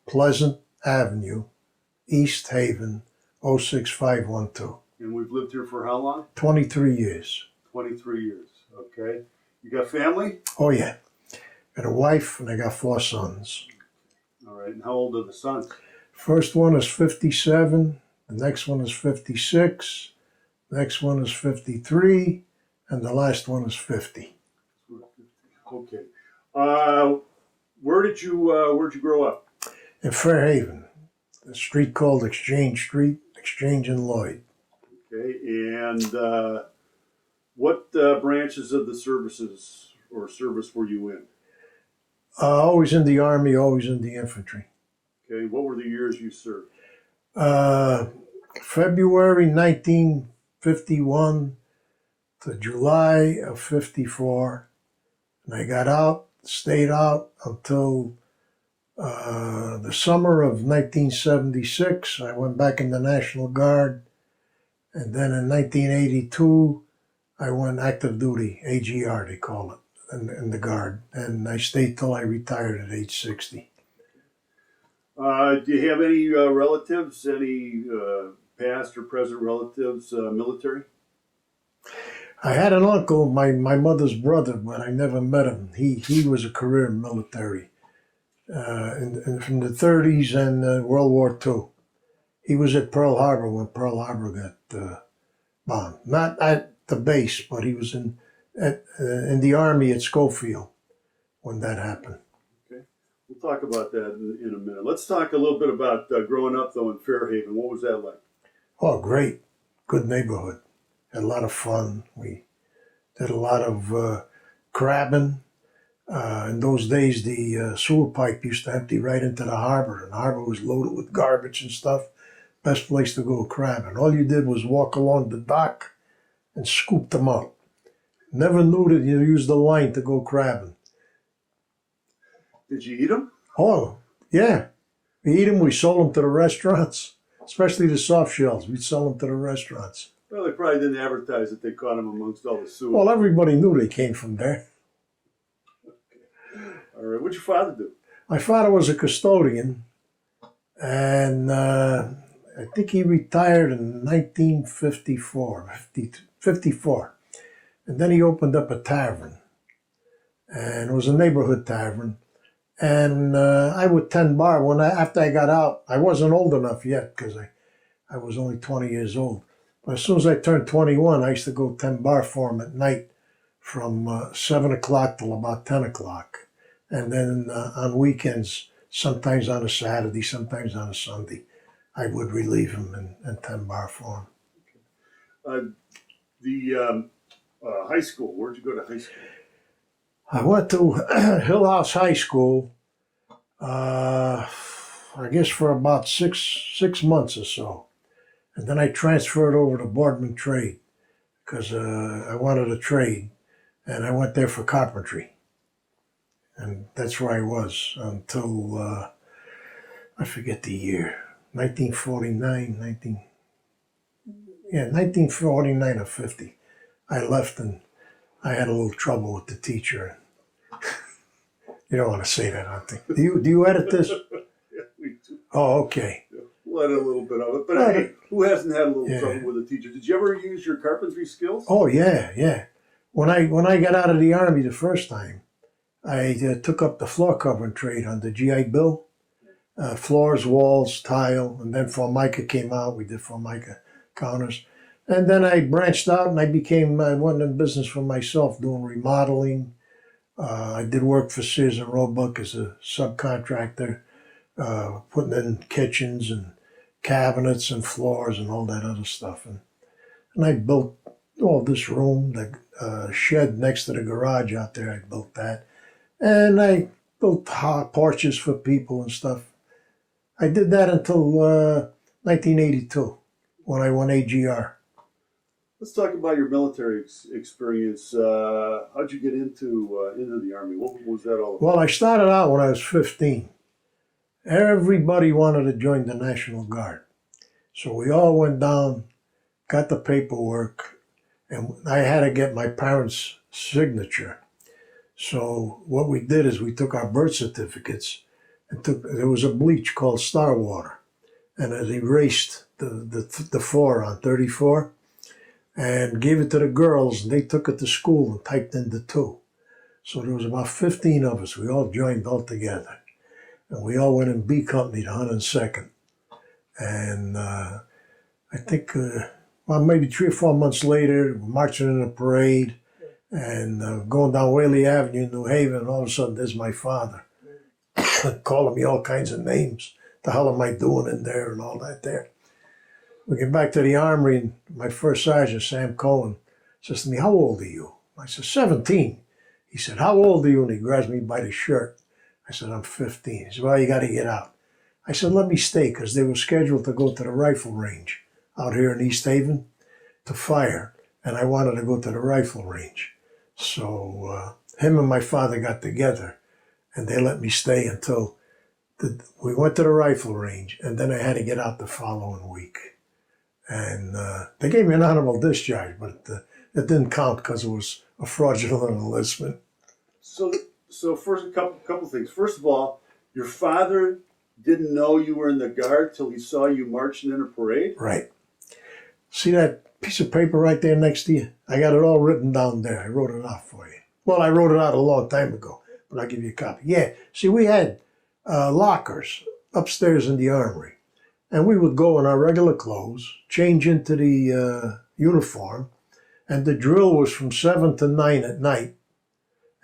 Pleasant Avenue, East Haven, 06512. And we've lived here for how long? 23 years. 23 years. Okay. You got family? Oh, yeah. Got a wife and I got 4 sons. All right. And how old are the sons? First one is 57. The next one is 56. Next one is 53. And the last one is 50. Okay. Where'd you grow up? In Fairhaven, a street called Exchange Street, Exchange and Lloyd. Okay. And what branches of the services or service were you in? Always in the Army, always in the infantry. Okay. What were the years you served? February 1951 to July of 54. And I got out, stayed out until the summer of 1976. I went back in the National Guard. And then in 1982, I went active duty, AGR they call it, in the Guard. And I stayed till I retired at age 60. Do you have any relatives, any past or present relatives, military? I had an uncle, my mother's brother, but I never met him. He was a career military from the 30s and World War II. He was at Pearl Harbor when Pearl Harbor got bombed. Not at the base, but he was in the Army at Schofield when that happened. Okay, we'll talk about that in a minute. Let's talk a little bit about growing up, though, in Fairhaven. What was that like? Oh, great. Good neighborhood. Had a lot of fun. We did a lot of crabbing. In those days, the sewer pipe used to empty right into the harbor, and the harbor was loaded with garbage and stuff. Best place to go crabbing. All you did was walk along the dock and scoop them out. Never knew that you used the line to go crabbing. Did you eat them? Oh, yeah. We eat them. We sold them to the restaurants, especially the soft shells. We'd sell them to the restaurants. Well, they probably didn't advertise that they caught them amongst all the sewer. Well, everybody knew they came from there. Okay. All right. What'd your father do? My father was a custodian, and I think he retired in 1954. And then he opened up a tavern, and it was a neighborhood tavern. And I would tend bar after I got out. I wasn't old enough yet because I was only 20 years old. But as soon as I turned 21, I used to go tend bar for him at night from 7 o'clock till about 10 o'clock. And then on weekends, sometimes on a Saturday, sometimes on a Sunday, I would relieve him and tend bar for him. High school, where'd you go to high school? I went to Hill House High School, I guess for about six months or so. And then I transferred over to Boardman Trade because I wanted a trade. And I went there for carpentry. And that's where I was until, I forget the year, 1949 or 50. I left and I had a little trouble with the teacher. You don't want to say that, I think. Do you edit this? Yeah, we do. Oh, okay. Yeah, we'll edit a little bit of it. But hey, who hasn't had a little trouble with a teacher? Did you ever use your carpentry skills? Oh, yeah. When I got out of the Army the first time, I took up the floor covering trade on the GI Bill. Floors, walls, tile, and then Formica came out. We did Formica counters. And then I branched out and I went in business for myself doing remodeling. I did work for Sears and Roebuck as a subcontractor, putting in kitchens and cabinets and floors and all that other stuff. And I built this room, the shed next to the garage out there, I built that. And I built porches for people and stuff. I did that until 1982 when I won AGR. Let's talk about your military experience. How'd you get into the Army? What was that all about? Well, I started out when I was 15. Everybody wanted to join the National Guard. So we all went down, got the paperwork, and I had to get my parents' signature. So what we did is we took our birth certificates and there was a bleach called Star Water, and it erased the 4 on 34, and gave it to the girls, and they took it to school and typed in the 2. So there was about 15 of us. We all joined all together, and we all went in B Company to 102nd. And I think, well, maybe 3 or 4 months later, marching in a parade and going down Whaley Avenue in New Haven, and all of a sudden there's my father calling me all kinds of names. The hell am I doing in there and all that there? We get back to the armory, and my first sergeant, Sam Cohen, says to me, "How old are you?" I said, 17. He said, "How old are you?" And he grabs me by the shirt. I said, "I'm 15. He said, "Well, you got to get out." I said, "Let me stay," because they were scheduled to go to the rifle range out here in East Haven to fire, and I wanted to go to the rifle range. So him and my father got together, and they let me stay until we went to the rifle range, and then I had to get out the following week. And they gave me an honorable discharge, but it didn't count because it was a fraudulent enlistment. So first, a couple things. First of all, your father didn't know you were in the Guard till he saw you marching in a parade? Right. See that piece of paper right there next to you? I got it all written down there. I wrote it out for you. Well, I wrote it out a long time ago, but I'll give you a copy. Yeah, see, we had lockers upstairs in the armory, and we would go in our regular clothes, change into the uniform, and the drill was from 7 to 9 at night,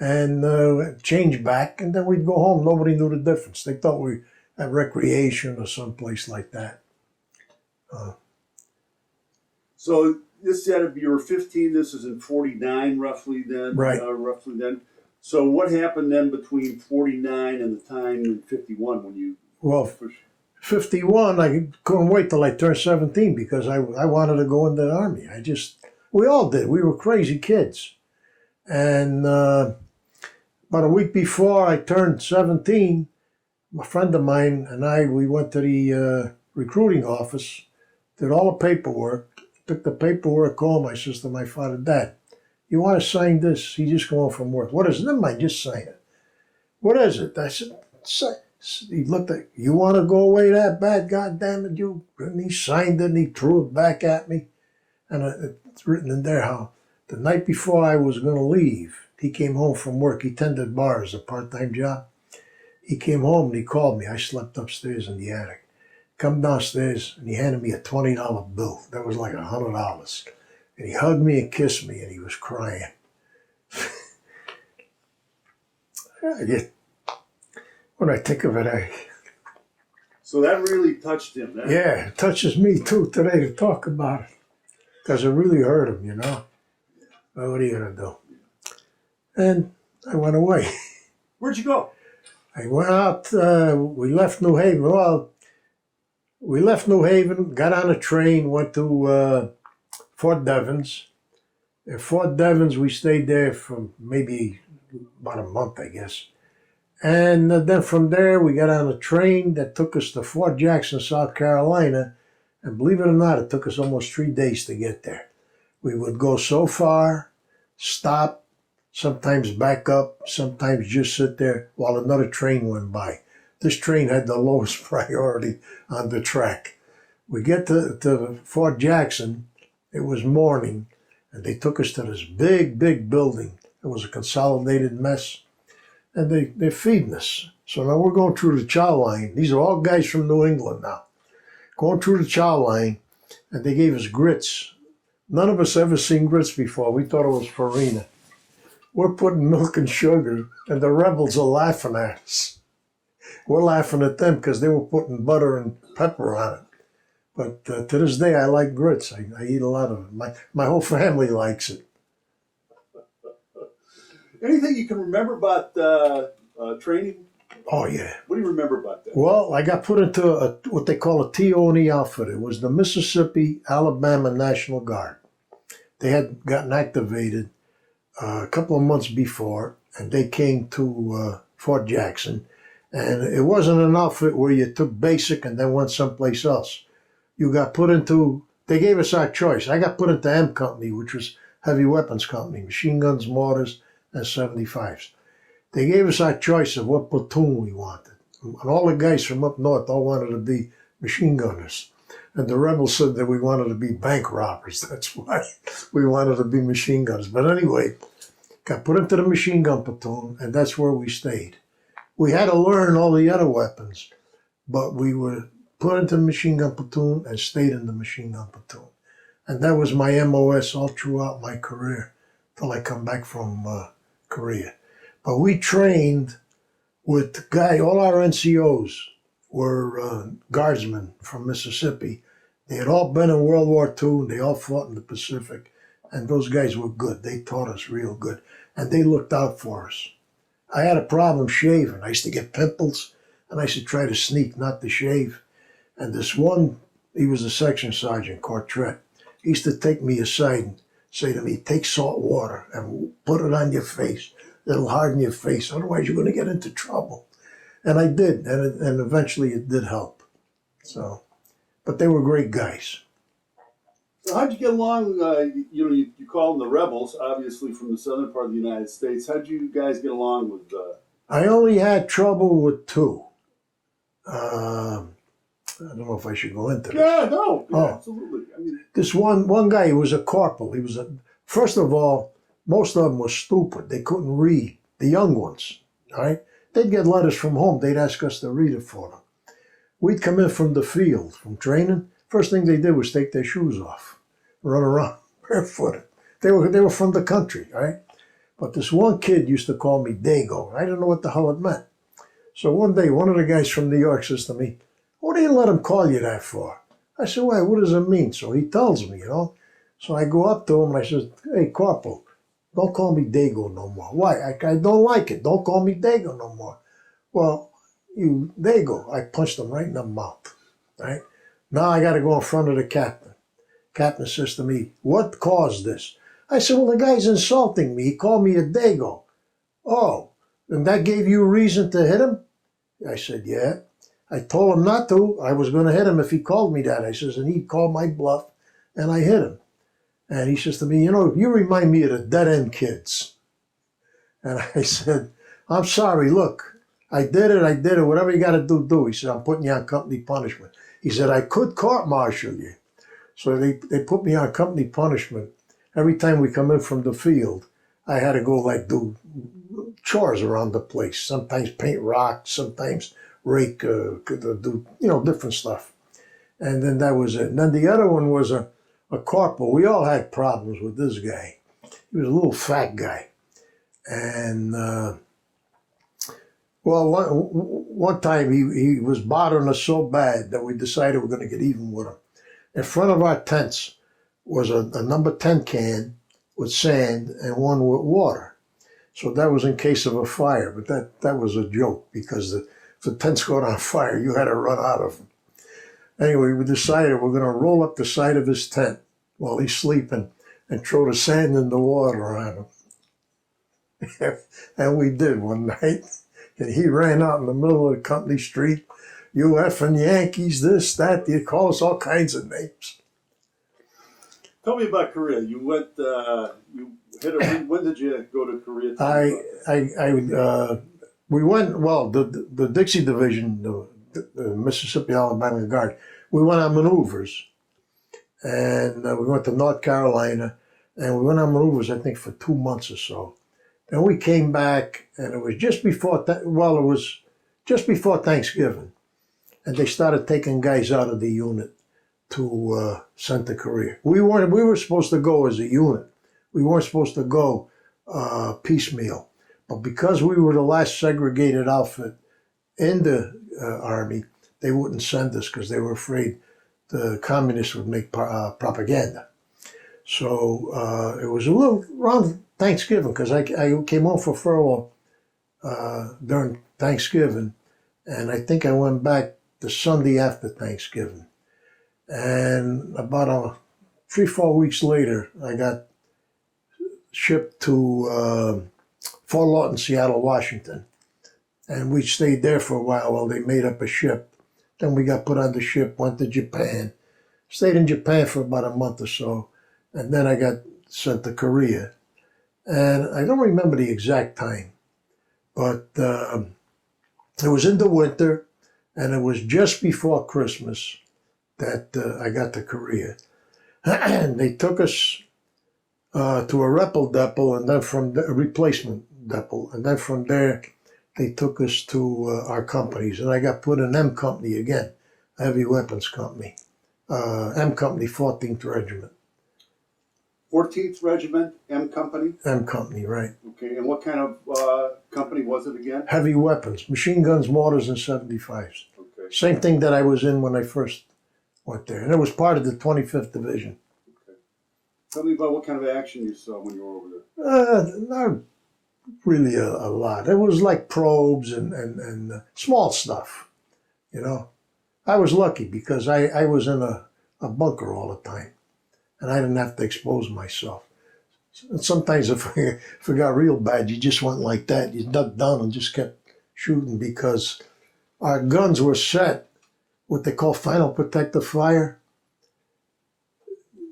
and change back, and then we'd go home. Nobody knew the difference. They thought we at recreation or someplace like that. So this said if you were 15, this is in 49 roughly then? Right. Roughly then. So what happened then between 49 and the time in 51 when you... Well, 51, I couldn't wait till I turned 17 because I wanted to go into the Army. We all did. We were crazy kids. And about a week before I turned 17, a friend of mine and we went to the recruiting office, did all the paperwork, took the paperwork home. I says to my father, "Dad, you want to sign this? He just going from work." "What is it?" "Never mind, just sign it." "What is it?" I said, he looked at, "You want to go away that bad? God damn it, you." And he signed it and he threw it back at me. And it's written in there how the night before I was going to leave, he came home from work. He tended bars, a part-time job. He came home and he called me. I slept upstairs in the attic. Come downstairs and he handed me a $20 bill. That was like $100. And he hugged me and kissed me and he was crying. When I think of it, So that really touched him. Yeah, it touches me too today to talk about it. Because it really hurt him, you know. Well, what are you going to do? And I went away. Where'd you go? I went out, we left New Haven. Well, we left New Haven, got on a train, went to Fort Devens. At Fort Devens, we stayed there for maybe about a month, I guess. And then from there, we got on a train that took us to Fort Jackson, South Carolina. And believe it or not, it took us almost 3 days to get there. We would go so far, stop, sometimes back up, sometimes just sit there while another train went by. This train had the lowest priority on the track. We get to Fort Jackson, it was morning, and they took us to this big, big building. It was a consolidated mess, and they're feeding us. So now we're going through the chow line. These are all guys from New England now. Going through the chow line, and they gave us grits. None of us ever seen grits before. We thought it was farina. We're putting milk and sugar, and the rebels are laughing at us. We're laughing at them because they were putting butter and pepper on it. But to this day, I like grits. I eat a lot of it. My whole family likes it. Anything you can remember about training? Oh, yeah. What do you remember about that? Well, I got put into what they call a TO&E outfit. It was the Mississippi Alabama National Guard. They had gotten activated a couple of months before, and they came to Fort Jackson. And it wasn't an outfit where you took basic and then went someplace else. You got put into, they gave us our choice. I got put into M Company, which was heavy weapons company, machine guns, mortars, and 75s. They gave us our choice of what platoon we wanted. And all the guys from up north all wanted to be machine gunners. And the rebels said that we wanted to be bank robbers. That's why we wanted to be machine gunners. But anyway, got put into the machine gun platoon, and that's where we stayed. We had to learn all the other weapons, but we were put into the machine gun platoon and stayed in the machine gun platoon. And that was my MOS all throughout my career till I come back from Korea. But we trained with all our NCOs were guardsmen from Mississippi. They had all been in World War II. They all fought in the Pacific. And those guys were good. They taught us real good. And they looked out for us. I had a problem shaving. I used to get pimples, and I used to try to sneak not to shave. And this one, he was a section sergeant, Quartet. He used to take me aside and say to me, take salt water and put it on your face. It'll harden your face. Otherwise, you're going to get into trouble. And I did, and eventually it did help. So, but they were great guys. So how'd you get along? You call them the rebels, obviously from the southern part of the United States. How'd you guys get along with? I only had trouble with two. I don't know if I should go into this. Yeah, no, absolutely. I mean, this one guy, he was a corporal. First of all, most of them were stupid. They couldn't read. The young ones, all right? They'd get letters from home. They'd ask us to read it for them. We'd come in from the field, from training. First thing they did was take their shoes off, run around barefooted. They were from the country, right? But this one kid used to call me Dago. I didn't know what the hell it meant. So one day, one of the guys from New York says to me, what do you let him call you that for? I said, why, what does it mean? So he tells me, So I go up to him and I said, hey, Corporal, don't call me Dago no more. Why? I don't like it. Don't call me Dago no more. Well, you Dago. I punched him right in the mouth, right? Now I got to go in front of the captain. Captain says to me, what caused this? I said, well, the guy's insulting me. He called me a Dago. Oh, and that gave you reason to hit him? I said, yeah. I told him not to. I was going to hit him if he called me that. I says, and he called my bluff, and I hit him. And he says to me, you remind me of the dead-end kids. And I said, I'm sorry, look, I did it, whatever you got to do. He said, I'm putting you on company punishment. He said, I could court-martial you. So they put me on company punishment. Every time we come in from the field, I had to go do chores around the place. Sometimes paint rocks, sometimes rake, do different stuff. And then that was it. And then the other one was a corporal. We all had problems with this guy. He was a little fat guy. And, one time he was bothering us so bad that we decided we're going to get even with him. In front of our tents was a number 10 can with sand and one with water. So that was in case of a fire, but that was a joke because if the tents caught on fire, you had to run out of them. Anyway, we decided we're going to roll up the side of his tent while he's sleeping and throw the sand in the water on him. And we did one night. And he ran out in the middle of the company street. You effing Yankees, this, that. They call us all kinds of names. Tell me about Korea. You went, when did you go to Korea? We went, the Dixie Division, the Mississippi Alabama Guard, we went on maneuvers. And we went to North Carolina, and we went on maneuvers, I think, for 2 months or so. Then we came back, and it was just before Thanksgiving. And they started taking guys out of the unit to send to Korea. We were supposed to go as a unit. We weren't supposed to go piecemeal. But because we were the last segregated outfit in the Army, they wouldn't send us because they were afraid the communists would make propaganda. So it was a little around Thanksgiving because I came home for furlough during Thanksgiving, and I think I went back the Sunday after Thanksgiving. And about 3-4 weeks later, I got shipped to Fort Lawton, Seattle, Washington. And we stayed there for a while they made up a ship. Then we got put on the ship, went to Japan. Stayed in Japan for about a month or so. And then I got sent to Korea. And I don't remember the exact time. But It was in the winter, and it was just before Christmas that I got to Korea. And they took us to a Repel depot, and then from the replacement depot, and then from there they took us to our companies, and I got put in M Company again, Heavy Weapons Company, M Company, 14th Regiment. 14th Regiment, M Company? M Company, right. Okay, and what kind of company was it again? Heavy weapons, machine guns, mortars, and 75s. Okay. Same thing that I was in when I first went there, and it was part of the 25th Division. Okay. Tell me about what kind of action you saw when you were over there. Not really a lot. It was like probes and small stuff, you know. I was lucky because I was in a bunker all the time, and I didn't have to expose myself. And sometimes if it got real bad, you just went like that. You ducked down and just kept shooting because our guns were set, what they call final protective fire.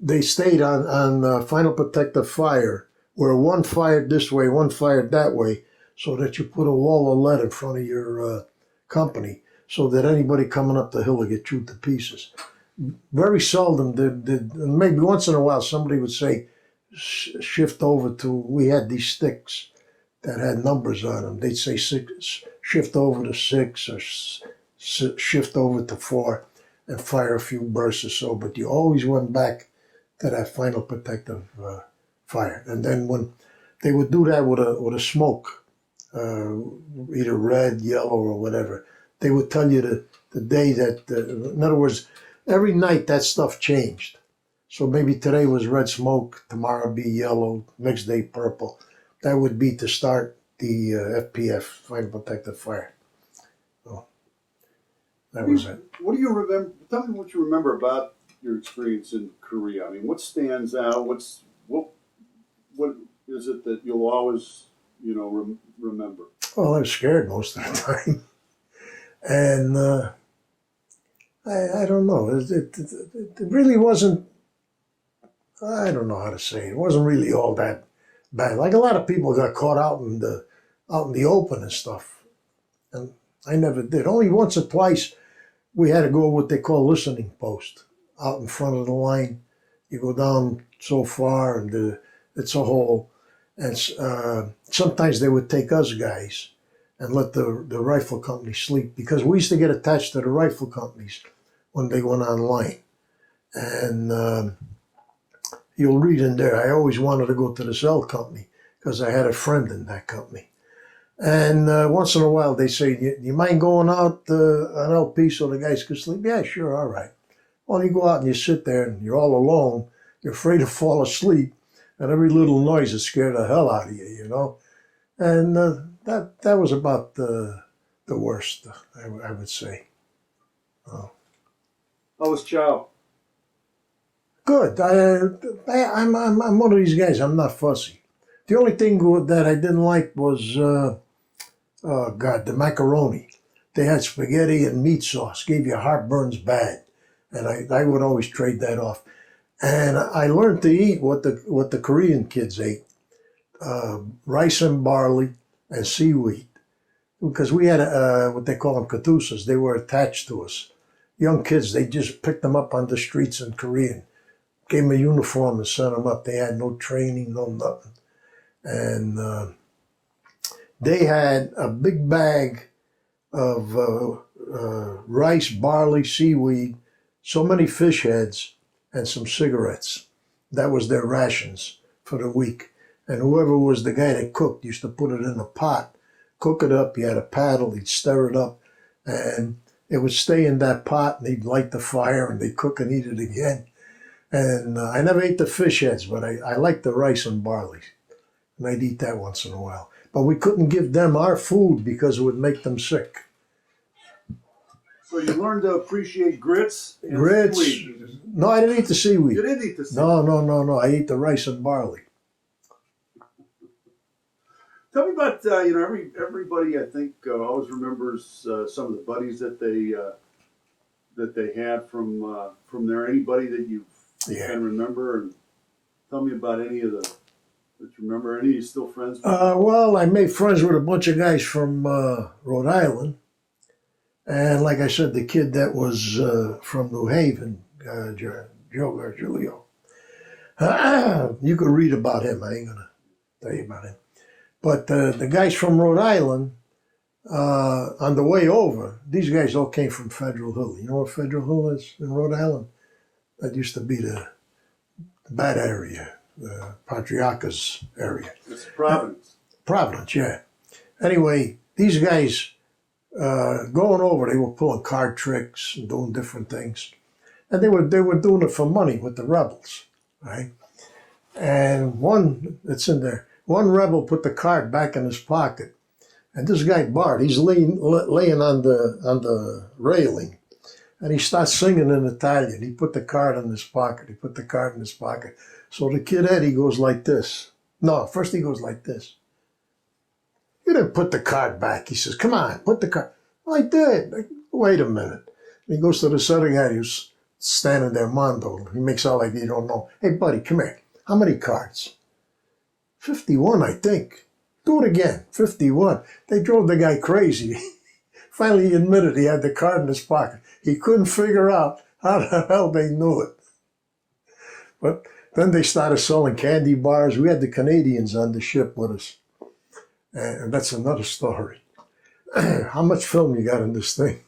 They stayed on final protective fire, where one fired this way, one fired that way, so that you put a wall of lead in front of your company, so that anybody coming up the hill would get chewed to pieces. Very seldom did maybe once in a while somebody would say, shift over to, we had these sticks that had numbers on them. They'd say shift over to 6 or shift over to 4 and fire a few bursts or so, but you always went back to that final protective fire. And then when they would do that with a smoke, either red, yellow, or whatever, they would tell you the day that, in other words, every night that stuff changed. So maybe today was red smoke, tomorrow be yellow, next day purple. That would be to start the FPF, Final Protective Fire. So that was it. What do you remember? Tell me what you remember about your experience in Korea. I mean, what stands out? What is it that you'll always, remember? Well, I was scared most of the time, and I don't know. It really wasn't. I don't know how to say it. It wasn't really all that bad. Like a lot of people got caught out in the open and stuff, and I never did. Only once or twice we had to go what they call listening post out in front of the line. You go down so far, and it's a hole, and sometimes they would take us guys and let the rifle company sleep, because we used to get attached to the rifle companies when they went online, and. You'll read in there, I always wanted to go to the cell company because I had a friend in that company. And once in a while they say, you mind going out on LP so the guys could sleep? Yeah, sure, all right. Well, you go out and you sit there and you're all alone. You're afraid to fall asleep. And every little noise has scared the hell out of you, And that was about the worst, I would say. How was Chow? Good. I'm one of these guys. I'm not fussy. The only thing that I didn't like was, the macaroni. They had spaghetti and meat sauce. Gave you heartburns bad, and I would always trade that off. And I learned to eat what the Korean kids ate: rice and barley and seaweed, because we had what they call them katusas. They were attached to us. Young kids, they just picked them up on the streets in Korean. Gave them a uniform and sent them up. They had no training, no nothing. And they had a big bag of rice, barley, seaweed, so many fish heads, and some cigarettes. That was their rations for the week. And whoever was the guy that cooked used to put it in a pot, cook it up. He had a paddle, he'd stir it up, and it would stay in that pot, and he'd light the fire, and they'd cook and eat it again. And I never ate the fish heads, but I liked the rice and barley. And I'd eat that once in a while. But we couldn't give them our food because it would make them sick. So you learned to appreciate grits and Grits? seaweed. No, I didn't eat the seaweed. You didn't eat the seaweed? No. I ate the rice and barley. Tell me about, everybody I think always remembers some of the buddies that they had from there. Anybody that you can remember, and tell me about any of that you remember. Any of you still friends with? Well, I made friends with a bunch of guys from Rhode Island. And like I said, the kid that was from New Haven, Joe Gargiulio, you could read about him. I ain't going to tell you about him. But the guys from Rhode Island, on the way over, these guys all came from Federal Hill. You know what Federal Hill is in Rhode Island? That used to be the bad area, the Patriarchas area. It's Providence. Providence, yeah. Anyway, these guys going over, they were pulling card tricks and doing different things, and they were doing it for money with the rebels, right? And it's in there. One rebel put the card back in his pocket, and this guy Bart, he's laying on the railing, and he starts singing in Italian. He put the card in his pocket. He put the card in his pocket. So the kid Eddie goes like this. No, first he goes like this. You didn't put the card back. He says, come on, put the card. Well, I did. Wait a minute. And he goes to this other guy who's standing there, Mondo. He makes out like he don't know. Hey, buddy, come here. How many cards? 51, I think. Do it again. 51. They drove the guy crazy. Finally, he admitted he had the card in his pocket. He couldn't figure out how the hell they knew it. But then they started selling candy bars. We had the Canadians on the ship with us. And that's another story. How much film you got in this thing?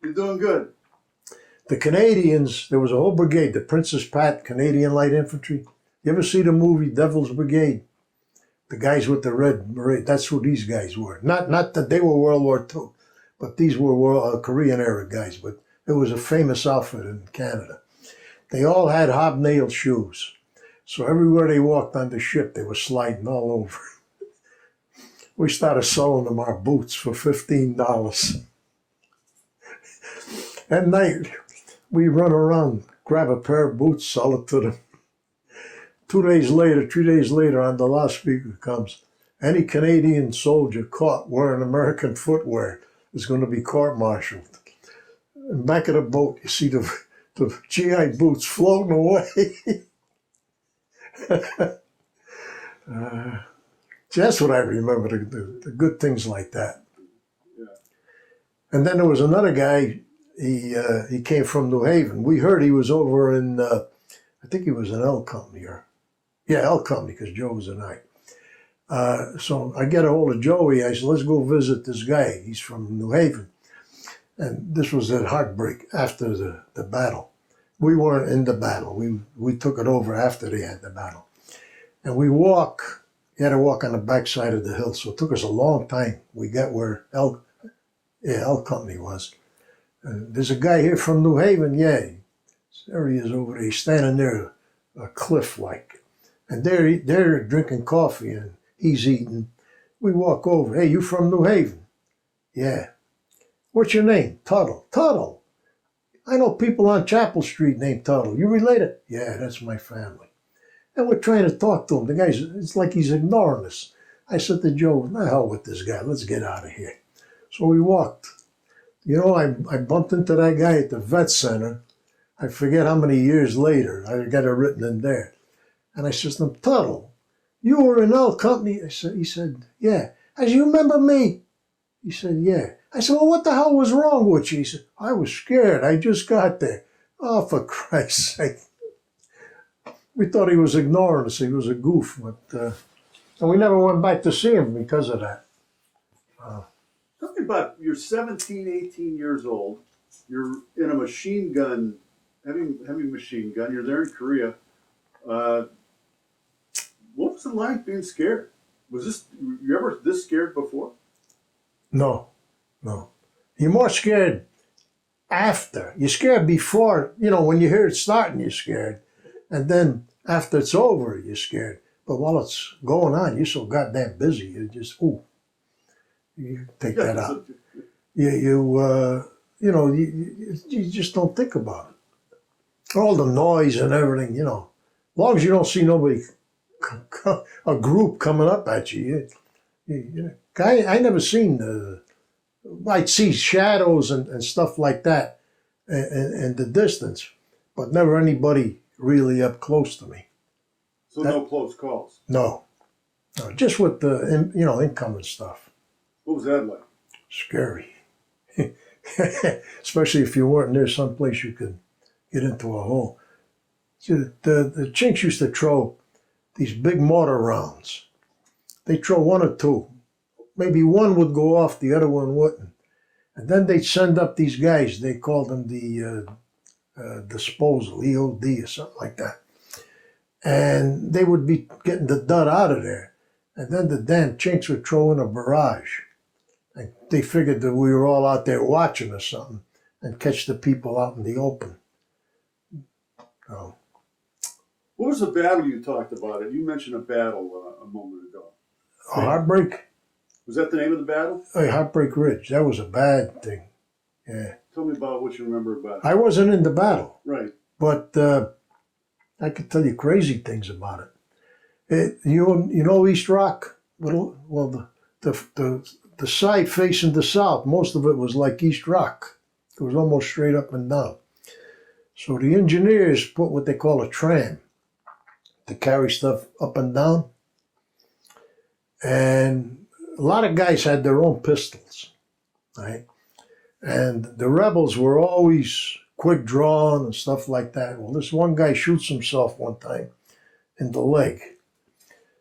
You're doing good. The Canadians, there was a whole brigade, the Princess Pat Canadian Light Infantry. You ever see the movie Devil's Brigade? The guys with the red beret, that's who these guys were. Not that they were World War II, but these were Korean era guys. But it was a famous outfit in Canada. They all had hobnail shoes. So everywhere they walked on the ship, they were sliding all over. We started selling them our boots for $15. At night, we run around, grab a pair of boots, sell it to them. 3 days later, on the loudspeaker comes, any Canadian soldier caught wearing American footwear is going to be court-martialed. In the back of the boat, you see the GI boots floating away. That's what I remember, the good things like that. Yeah. And then there was another guy, he came from New Haven. We heard he was over in, I think he was in L Company. L Company, because Joe was a night. So I get a hold of Joey. I said, let's go visit this guy. He's from New Haven. And this was at Heartbreak, after the battle. We weren't in the battle. We took it over after they had the battle. And you had to walk on the backside of the hill, so it took us a long time. We got where L Company was. There's a guy here from New Haven, there he is over there. He's standing there, a cliff like. And they're drinking coffee, and he's eating. We walk over. Hey, you from New Haven? Yeah. What's your name? Tuttle. Tuttle. I know people on Chapel Street named Tuttle. You related? Yeah, that's my family. And we're trying to talk to him. The guy's, it's like he's ignoring us. I said to Joe, the hell with this guy. Let's get out of here. So we walked. You know, I bumped into that guy at the vet center. I forget how many years later. I got it written in there. And I said to him, Tuttle, you were in L Company? He said, yeah. I said, you remember me? He said, yeah. I said, well, what the hell was wrong with you? He said, I was scared. I just got there. Oh, for Christ's sake. We thought he was ignoring us. He was a goof. But and we never went back to see him because of that. Tell me about, you're 17, 18 years old. You're in a machine gun, heavy machine gun. You're there in Korea. What was it like being scared? You ever this scared before? No. You're more scared after. You're scared before, when you hear it starting, you're scared. And then after it's over, you're scared. But while it's going on, you're so goddamn busy. You just, you take that out. You just don't think about it. All the noise and everything, as long as you don't see nobody, a group coming up at you. I never seen I'd see shadows and stuff like that in the distance, but never anybody really up close to me. So no close calls? No, just with the incoming stuff. What was that like? Scary. Especially if you weren't near someplace you could get into a hole. See, the Chinks used to throw these big mortar rounds. They'd throw one or two. Maybe one would go off, the other one wouldn't. And then they'd send up these guys. They called them the disposal, EOD or something like that. And they would be getting the dud out of there. And then the damn Chinks would throw in a barrage. And they figured that we were all out there watching or something and catch the people out in the open. So, What was the battle you talked about? You mentioned a battle a moment ago. Heartbreak? Was that the name of the battle? Heartbreak Ridge. That was a bad thing. Yeah. Tell me about what you remember about it. I wasn't in the battle. Right. But I could tell you crazy things about it. You know East Rock? Well, the side facing the south, most of it was like East Rock. It was almost straight up and down. So the engineers put what they call a tram to carry stuff up and down. And a lot of guys had their own pistols, right? And the rebels were always quick drawn and stuff like that. Well, this one guy shoots himself one time in the leg.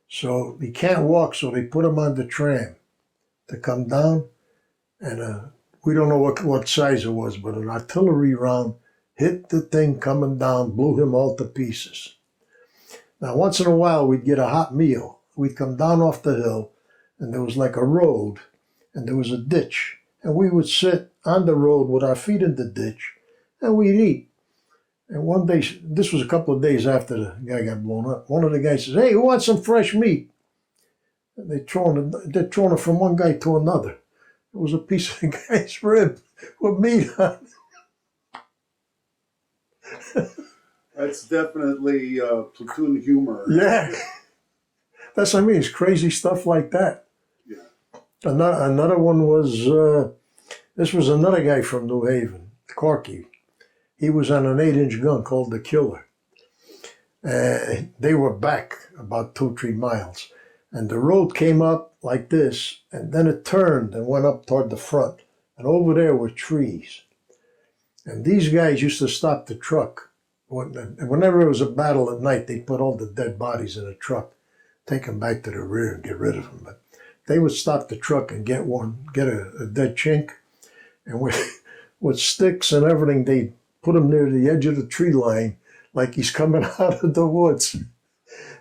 So he can't walk, so they put him on the tram to come down. And we don't know what size it was, but an artillery round hit the thing coming down, blew him all to pieces. Now, once in a while, we'd get a hot meal. We'd come down off the hill, and there was like a road, and there was a ditch. And we would sit on the road with our feet in the ditch, and we'd eat. And one day, this was a couple of days after the guy got blown up, one of the guys says, "Hey, who wants some fresh meat?" And they're throwing it from one guy to another. It was a piece of the guy's rib with meat on it. That's definitely platoon humor. Yeah. That's what I mean. It's crazy stuff like that. Yeah. Another one was, this was another guy from New Haven, Corky. He was on an 8-inch gun called the Killer. They were back about 2-3 miles. And the road came up like this, and then it turned and went up toward the front. And over there were trees. And these guys used to stop the truck. Whenever there was a battle at night, they'd put all the dead bodies in a truck, take them back to the rear and get rid of them. But they would stop the truck and get a dead Chink. And with sticks and everything, they'd put him near the edge of the tree line like he's coming out of the woods.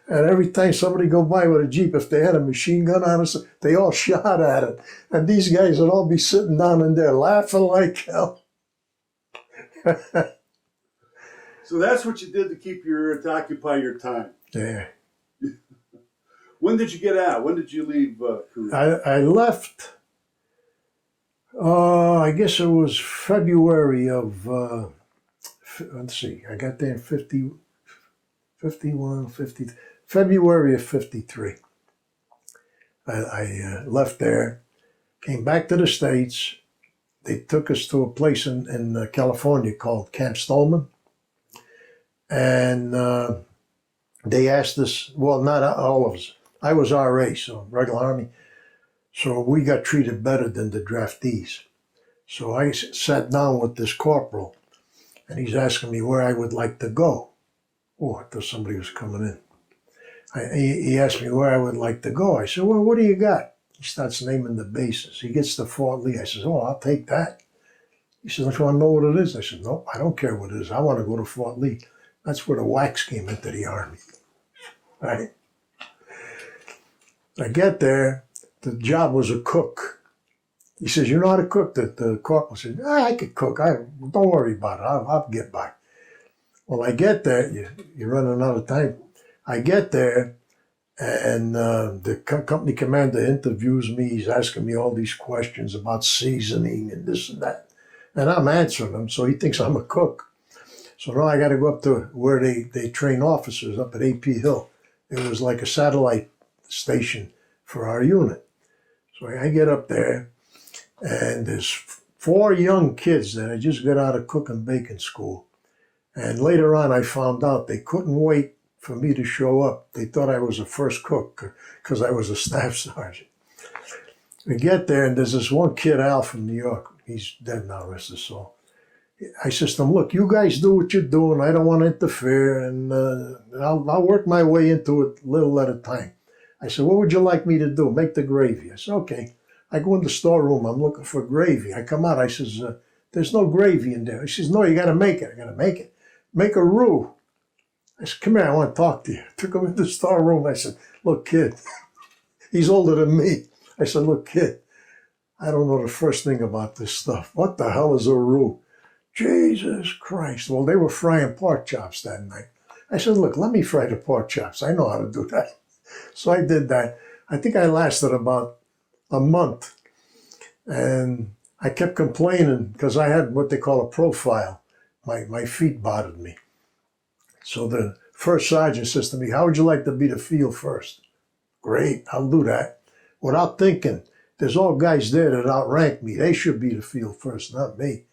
And every time somebody go by with a Jeep, if they had a machine gun on us, they all shot at it. And these guys would all be sitting down in there laughing like hell. So that's what you did to occupy your time. Yeah. When did you get out? When did you leave Korea? I left, I guess it was February of, let's see, I got there in 51, 50, February of 53. I left there, came back to the States. They took us to a place in California called Camp Stolman. And they asked us, well, not all of us. I was RA, so regular Army. So we got treated better than the draftees. So I sat down with this corporal, and he's asking me where I would like to go. Oh, I thought somebody was coming in. He asked me where I would like to go. I said, well, what do you got? He starts naming the bases. He gets to Fort Lee. I said, oh, I'll take that. He said, don't you want to know what it is? I said, no, I don't care what it is. I want to go to Fort Lee. That's where the wax came into the Army. Right? I get there. The job was a cook. He says, you know how to cook? The corporal said, I could cook. Don't worry about it. I'll get by. Well, I get there. You're running out of time. I get there, and the company commander interviews me. He's asking me all these questions about seasoning and this and that. And I'm answering them, so he thinks I'm a cook. So now I got to go up to where they train officers up at AP Hill. It was like a satellite station for our unit. So I get up there, and there's 4 young kids that had just got out of cook and baking school. And later on, I found out they couldn't wait for me to show up. They thought I was a first cook because I was a staff sergeant. We get there, and there's this one kid, Al, from New York. he's dead now, rest his soul. I says to him, look, you guys do what you're doing. I don't want to interfere, and I'll work my way into it little at a time. I said, what would you like me to do? Make the gravy. I said, okay. I go in the storeroom. I'm looking for gravy. I come out. I says, there's no gravy in there. He says, no, you got to make it. I got to make it. Make a roux. I said, come here. I want to talk to you. I took him into the storeroom. I said, look, kid. He's older than me. I said, look, kid, I don't know the first thing about this stuff. What the hell is a roux? Jesus Christ. Well, they were frying pork chops that night. I said, look, let me fry the pork chops. I know how to do that. So I did that. I think I lasted about a month. And I kept complaining because I had what they call a profile. My feet bothered me. So the first sergeant says to me, how would you like to be the field first? Great, I'll do that. Without thinking, there's all guys there that outrank me. They should be the field first, not me.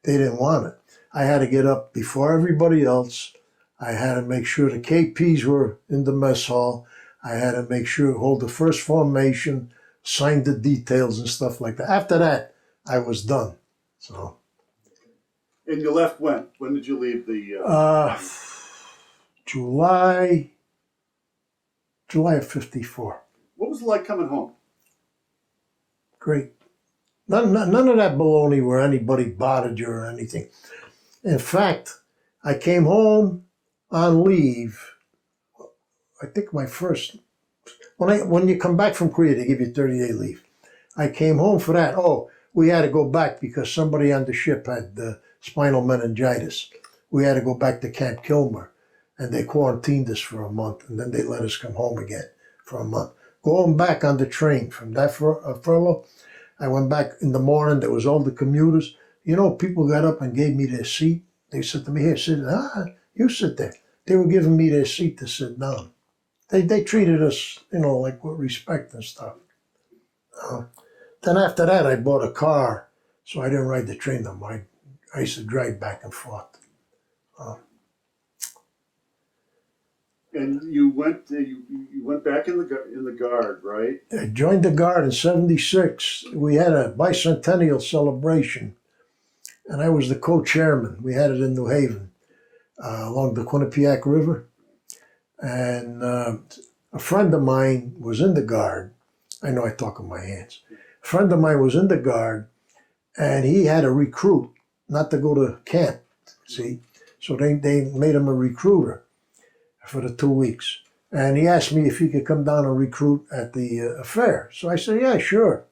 They didn't want it. I had to get up before everybody else. I had to make sure the KPs were in the mess hall. I had to make sure, hold the first formation, sign the details and stuff like that. After that, I was done. So. And you left when? When did you leave the... July of 54. What was it like coming home? Great. None of that baloney where anybody bothered you or anything. In fact, I came home on leave. I think my first, when you come back from Korea, they give you 30-day leave. I came home for that. Oh, we had to go back because somebody on the ship had spinal meningitis. We had to go back to Camp Kilmer, and they quarantined us for a month, and then they let us come home again for a month. Going back on the train from that furlough, I went back in the morning. There was all the commuters. You know, people got up and gave me their seat. They said to me, here, sit. You sit there. They were giving me their seat to sit down. They treated us, you know, like with respect and stuff. Then after that, I bought a car, so I didn't ride the train no more. I used to drive back and forth. And you went back in the Guard, right? I joined the Guard in '76. We had a bicentennial celebration, and I was the co-chairman. We had it in New Haven, along the Quinnipiac River. And a friend of mine was in the Guard. I know I talk with my hands. A friend of mine was in the Guard, and he had a recruit not to go to camp, see? So they made him a recruiter for the 2 weeks. And he asked me if he could come down and recruit at the fair. So I said, yeah, sure.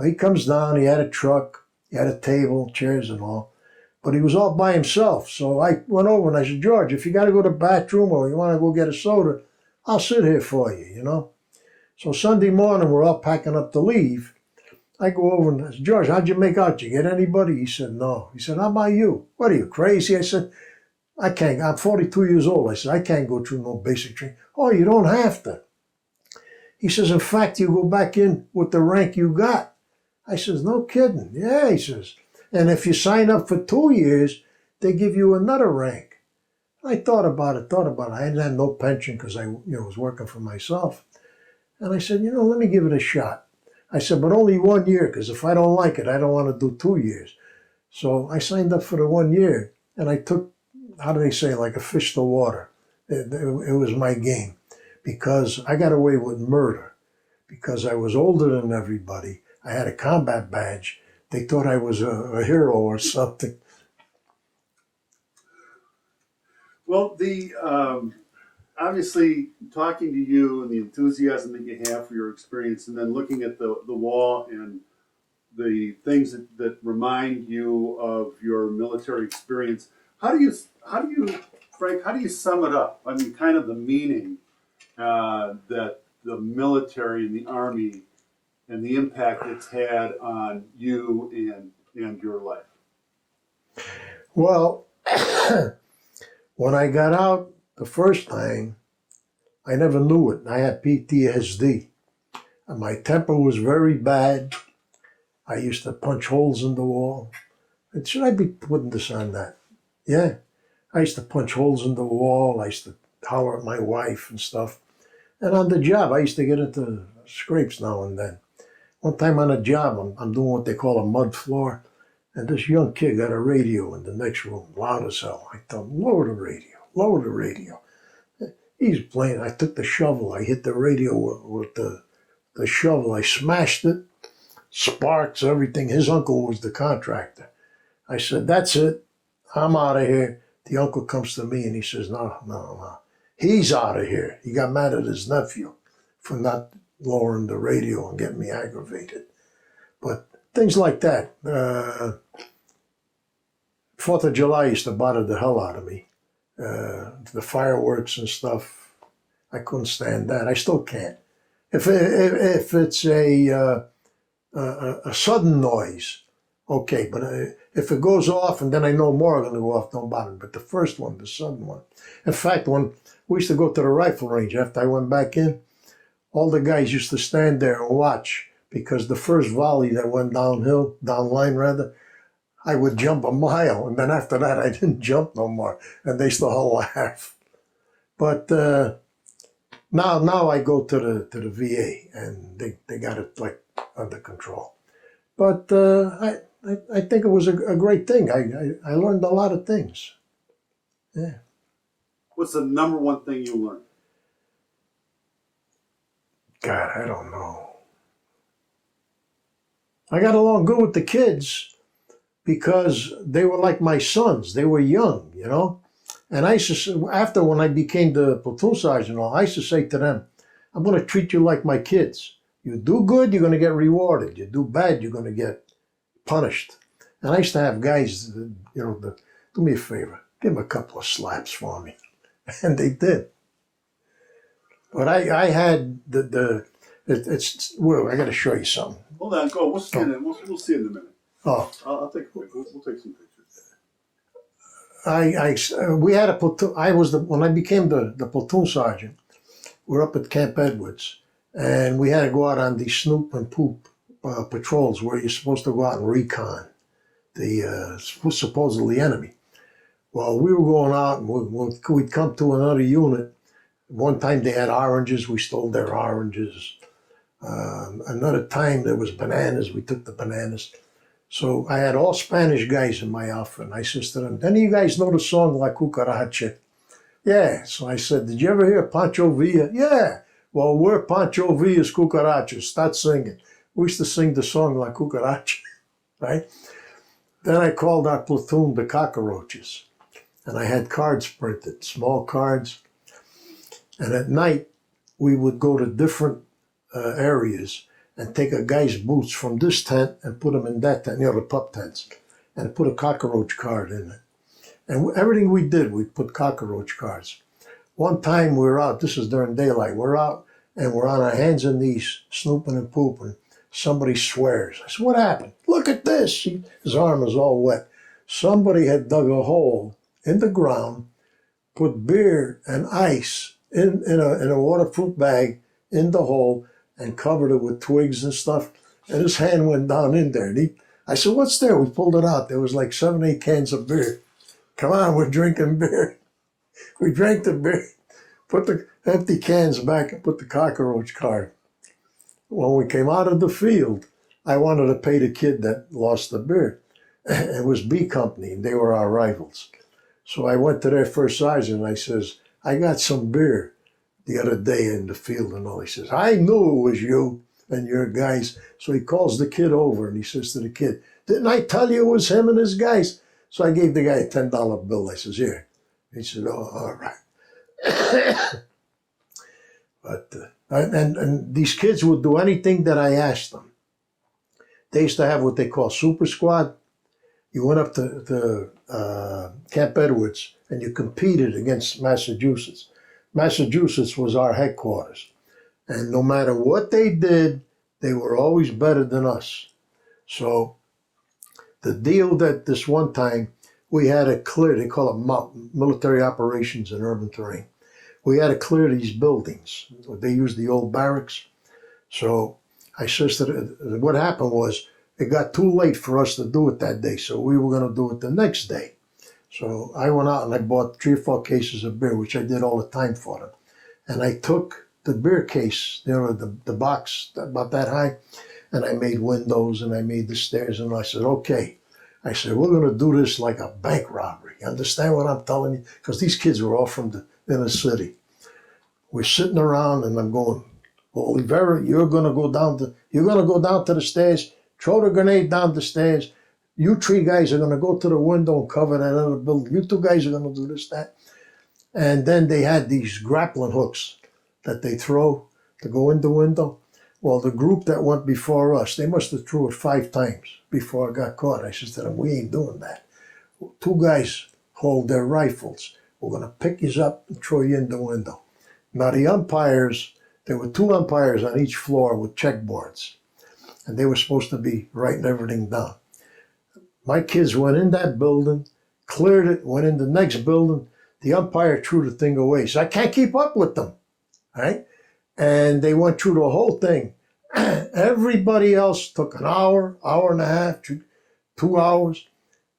He comes down, he had a truck, he had a table, chairs and all. But he was all by himself. So I went over and I said, George, if you got to go to the bathroom or you want to go get a soda, I'll sit here for you, you know. So Sunday morning, we're all packing up to leave. I go over and I said, George, how'd you make out? Did you get anybody? He said, no. He said, how about you? What are you, crazy? I said, I can't. I'm 42 years old. I said, I can't go through no basic training. Oh, you don't have to. He says, in fact, you go back in with the rank you got. I says, no kidding. Yeah, he says. And if you sign up for 2 years, they give you another rank. I thought about it. I didn't have no pension because I was working for myself. And I said, let me give it a shot. I said, but only 1 year, because if I don't like it, I don't want to do 2 years. So I signed up for the 1 year, and I took, how do they say, like a fish to water. It was my game, because I got away with murder, because I was older than everybody. I had a combat badge. They thought I was a hero or something. Well, obviously, talking to you and the enthusiasm that you have for your experience, and then looking at the wall and the things that remind you of your military experience, how do you, Frank, how do you sum it up? I mean, kind of the meaning that the military and the Army and the impact it's had on you and your life. Well, when I got out the first time, I never knew it. I had PTSD. And my temper was very bad. I used to punch holes in the wall. And should I be putting this on that? Yeah. I used to punch holes in the wall. I used to holler at my wife and stuff. And on the job, I used to get into scrapes now and then. One time on a job, I'm doing what they call a mud floor. And this young kid got a radio in the next room, loud as hell. I told him, lower the radio, lower the radio. He's playing. I took the shovel. I hit the radio with the shovel. I smashed it, sparks, everything. His uncle was the contractor. I said, that's it. I'm out of here. The uncle comes to me and he says, no, no, no. He's out of here. He got mad at his nephew for not lowering the radio and getting me aggravated. But things like that. 4th of July used to bother the hell out of me. The fireworks and stuff, I couldn't stand that. I still can't. If it's a sudden noise, okay, but if it goes off and then I know more are going to go off, don't bother me. But the first one, the sudden one. In fact, when we used to go to the rifle range after I went back in, all the guys used to stand there and watch because the first volley that went downhill, down line rather, I would jump a mile, and then after that I didn't jump no more, and they still all laugh. But now I go to the VA, and they got it like under control. But I think it was a great thing. I learned a lot of things. Yeah. What's the number one thing you learned? God, I don't know. I got along good with the kids because they were like my sons. They were young, you know. And I used to, after when I became the platoon sergeant, I used to say to them, I'm going to treat you like my kids. You do good, you're going to get rewarded. You do bad, you're going to get punished. And I used to have guys, do me a favor, give them a couple of slaps for me. And they did. But I had well, I got to show you something. Hold on, go. We'll see in a minute. Oh. I'll take a pic. We'll take some pictures. We had a platoon. When I became the platoon sergeant, we're up at Camp Edwards, and we had to go out on these snoop and poop patrols where you're supposed to go out and recon the supposedly enemy. Well, we were going out, and we'd come to another unit. One time they had oranges, we stole their oranges. Another time there was bananas, we took the bananas. So I had all Spanish guys in my outfit, and I said to them, any of you guys know the song La Cucaracha? Yeah. So I said, did you ever hear Pancho Villa? Yeah. Well, we're Pancho Villa's Cucarachas. Start singing. We used to sing the song La Cucaracha, right? Then I called our platoon the Cockroaches, and I had cards printed, small cards. And at night, we would go to different areas and take a guy's boots from this tent and put them in that tent, the pup tents, and put a cockroach card in it. And everything we did, we put cockroach cards. One time we were out, this is during daylight, we're out and we're on our hands and knees, snooping and pooping. Somebody swears. I said, what happened? Look at this. His arm is all wet. Somebody had dug a hole in the ground, put beer and ice in a waterproof bag in the hole and covered it with twigs and stuff. And his hand went down in there. And I said, what's there? We pulled it out. There was like 7, 8 cans of beer. Come on, we're drinking beer. We drank the beer, put the empty cans back and put the cockroach card. When we came out of the field, I wanted to pay the kid that lost the beer. It was B Company, and they were our rivals. So I went to their first sergeant and I says, I got some beer the other day in the field and all. He says, I knew it was you and your guys. So he calls the kid over and he says to the kid, didn't I tell you it was him and his guys? So I gave the guy a $10 bill. I says, here. He said, oh, all right. But and these kids would do anything that I asked them. They used to have what they call Super Squad. You went up to Camp Edwards and you competed against Massachusetts. Massachusetts was our headquarters. And no matter what they did, they were always better than us. So the deal that this one time, we had to clear, they call it military operations in urban terrain. We had to clear these buildings. They used the old barracks. So I said that what happened was it got too late for us to do it that day. So we were going to do it the next day. So I went out and I bought 3 or 4 cases of beer, which I did all the time for them. And I took the beer case, the box about that high, and I made windows and I made the stairs. And I said, okay, I said, we're going to do this like a bank robbery. You understand what I'm telling you? Because these kids were all from the inner city. We're sitting around, and I'm going, Olivera, you're going to go down to the stairs, throw the grenade down the stairs. You 3 guys are going to go to the window and cover that other building. You 2 guys are going to do this, that. And then they had these grappling hooks that they throw to go in the window. Well, the group that went before us, they must have threw it 5 times before I got caught. I said to them, we ain't doing that. 2 guys hold their rifles. We're going to pick you up and throw you in the window. Now, the umpires, there were 2 umpires on each floor with checkboards, and they were supposed to be writing everything down. My kids went in that building, cleared it, went in the next building. The umpire threw the thing away. So I can't keep up with them, right? And they went through the whole thing. Everybody else took an hour, hour and a half, 2 hours.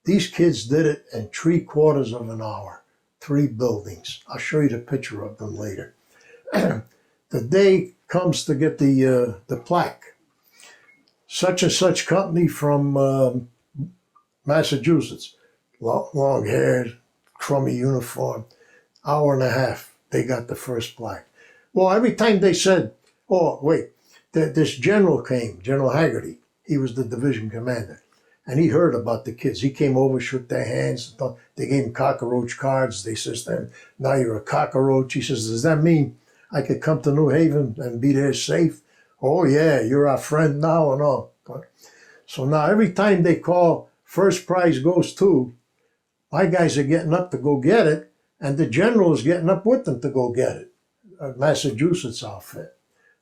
These kids did it in 3/4 of an hour, 3 buildings. I'll show you the picture of them later. The day comes to get the plaque. Such and such company from Massachusetts, long hair, crummy uniform, hour and a half, they got the first plaque. Well, every time they said, oh, wait, this general came, General Haggerty, he was the division commander, and he heard about the kids. He came over, shook their hands, they gave him cockroach cards. They says to him, now you're a cockroach. He says, does that mean I could come to New Haven and be there safe? Oh, yeah, you're our friend now and all. So now every time they call, first prize goes to, my guys are getting up to go get it, and the general is getting up with them to go get it. Massachusetts outfit.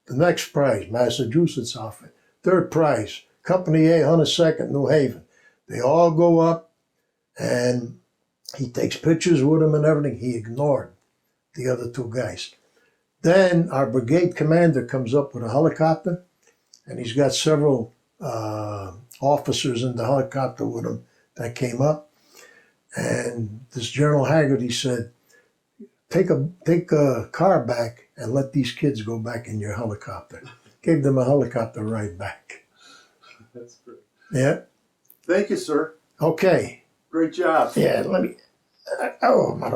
The next prize, Massachusetts outfit. Third prize, Company A, 102nd, New Haven. They all go up, and he takes pictures with them and everything. He ignored the other 2 guys. Then our brigade commander comes up with a helicopter, and he's got several officers in the helicopter with him that came up. And this General Haggerty said, take a car back and let these kids go back in your helicopter. Gave them a helicopter ride back. That's great. Yeah. Thank you, sir. Okay. Great job. Yeah, let me, oh, my